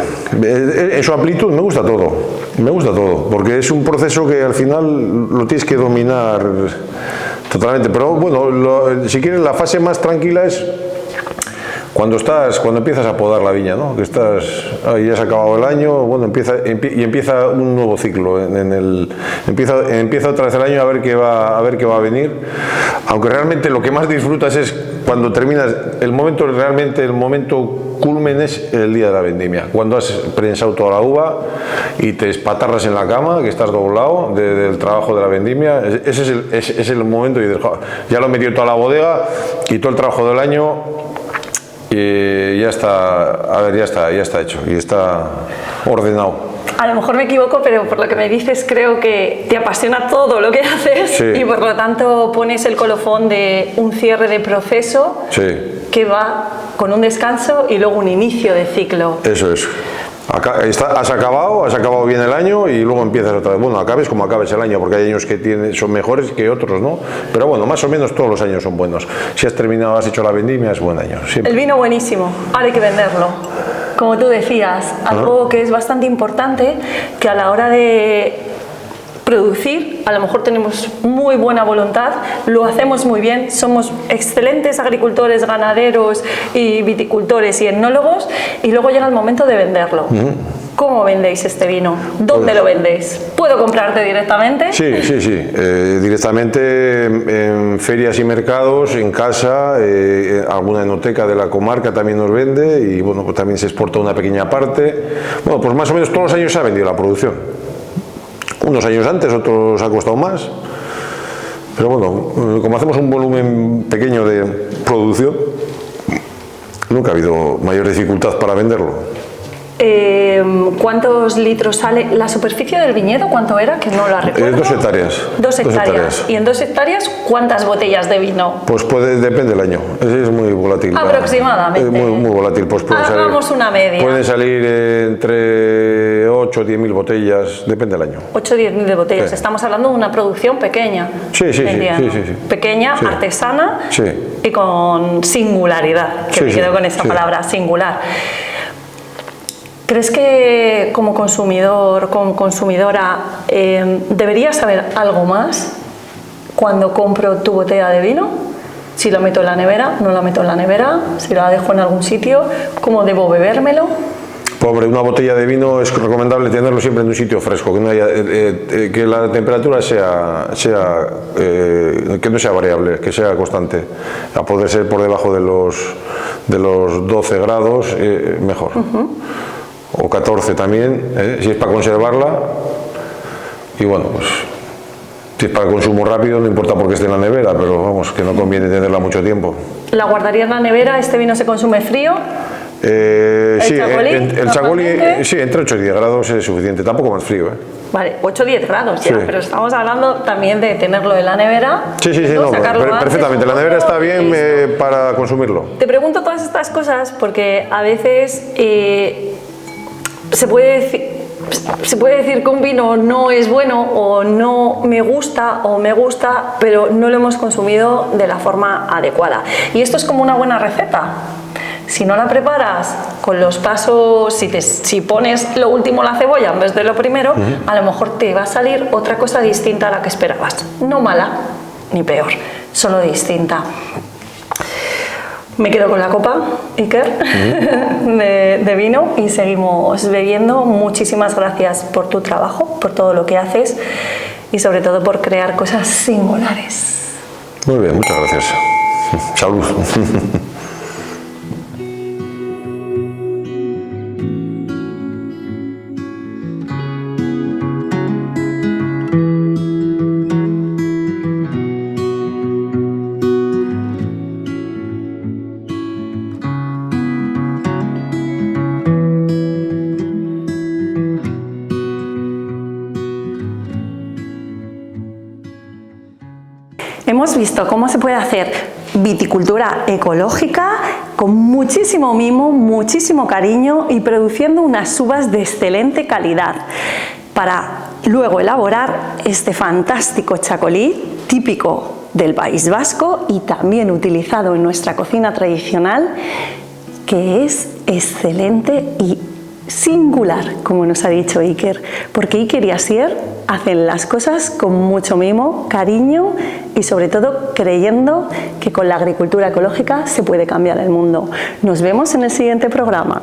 En su amplitud me gusta todo, porque es un proceso que al final lo tienes que dominar totalmente. Pero bueno, si quieres, la fase más tranquila es cuando empiezas a podar la viña, ¿no? Que ya se ha acabado el año, bueno, empieza un nuevo ciclo. Empieza otra vez el año a ver qué va a venir. Aunque realmente lo que más disfrutas es cuando terminas el momento culmen es el día de la vendimia, cuando has prensado toda la uva y te espatarras en la cama, que estás doblado del trabajo de la vendimia. Ese es el momento y dices, ya lo he metido toda la bodega y todo el trabajo del año y ya está, a ver, ya está hecho y está ordenado. A lo mejor me equivoco, pero por lo que me dices creo que te apasiona todo lo que haces, sí, y por lo tanto pones el colofón de un cierre de proceso, sí, que va con un descanso y luego un inicio de ciclo. Eso es. Has acabado bien el año y luego empiezas otra vez. Bueno, acabes como acabes el año, porque hay años que son mejores que otros, ¿no? Pero bueno, más o menos todos los años son buenos. Si has terminado, has hecho la vendimia, es buen año. Siempre. El vino buenísimo, ahora hay que venderlo. Como tú decías, algo que es bastante importante, que a la hora de producir, a lo mejor tenemos muy buena voluntad, lo hacemos muy bien, somos excelentes agricultores, ganaderos y viticultores y etnólogos, y luego llega el momento de venderlo. ¿Cómo vendéis este vino? ¿Dónde lo vendéis? ¿Puedo comprarte directamente? Sí. Directamente en ferias y mercados, en casa, alguna enoteca de la comarca también nos vende y bueno, pues también se exporta una pequeña parte. Bueno, pues más o menos todos los años se ha vendido la producción. Unos años antes, otros ha costado más. Pero bueno, como hacemos un volumen pequeño de producción, nunca ha habido mayor dificultad para venderlo. ¿Cuántos litros sale? ¿La superficie del viñedo cuánto era? Que no la recuerdo. 2 hectáreas. 2 hectáreas. ¿Y en 2 hectáreas cuántas botellas de vino? Pues depende del año. Es muy volátil. Aproximadamente. Muy volátil. Pues hagamos una media. Pueden salir entre 8 o 10.000 botellas, depende del año. 8 o 10.000 botellas. Sí. Estamos hablando de una producción pequeña. Sí. Pequeña, sí, artesana, sí, y con singularidad, que me quedo con esa palabra, singular. ¿Crees que como consumidor, como consumidora, deberías saber algo más cuando compro tu botella de vino? Si la meto en la nevera, no la meto en la nevera, si la dejo en algún sitio, ¿cómo debo bebérmelo? Hombre, una botella de vino es recomendable tenerlo siempre en un sitio fresco, que no haya, que la temperatura que no sea variable, que sea constante. A poder ser por debajo de los 12 grados, mejor. O 14 también, si es para conservarla. Y bueno, pues si es para consumo rápido, no importa porque esté en la nevera, pero vamos, que no conviene tenerla mucho tiempo. ¿La guardaría en la nevera? ¿Este vino se consume frío? Sí, el chacolí, sí, entre 8 y 10 grados es suficiente, tampoco más frío. Vale, 8 o 10 grados ya, sí, pero estamos hablando también de tenerlo en la nevera. Sí, no, perfectamente, la nevera está bien para consumirlo. Te pregunto todas estas cosas porque a veces se puede decir que un vino no es bueno o no me gusta o me gusta, pero no lo hemos consumido de la forma adecuada. Y esto es como una buena receta. Si no la preparas con los pasos, si pones lo último la cebolla en vez de lo primero, a lo mejor te va a salir otra cosa distinta a la que esperabas. No mala, ni peor, solo distinta. Me quedo con la copa, Iker, de vino y seguimos bebiendo. Muchísimas gracias por tu trabajo, por todo lo que haces y sobre todo por crear cosas singulares. Muy bien, muchas gracias. Salud. Hemos visto cómo se puede hacer viticultura ecológica con muchísimo mimo, muchísimo cariño y produciendo unas uvas de excelente calidad para luego elaborar este fantástico chacolí típico del País Vasco y también utilizado en nuestra cocina tradicional, que es excelente y singular, como nos ha dicho Iker, porque Iker y Asier hacen las cosas con mucho mimo, cariño y sobre todo creyendo que con la agricultura ecológica se puede cambiar el mundo. Nos vemos en el siguiente programa.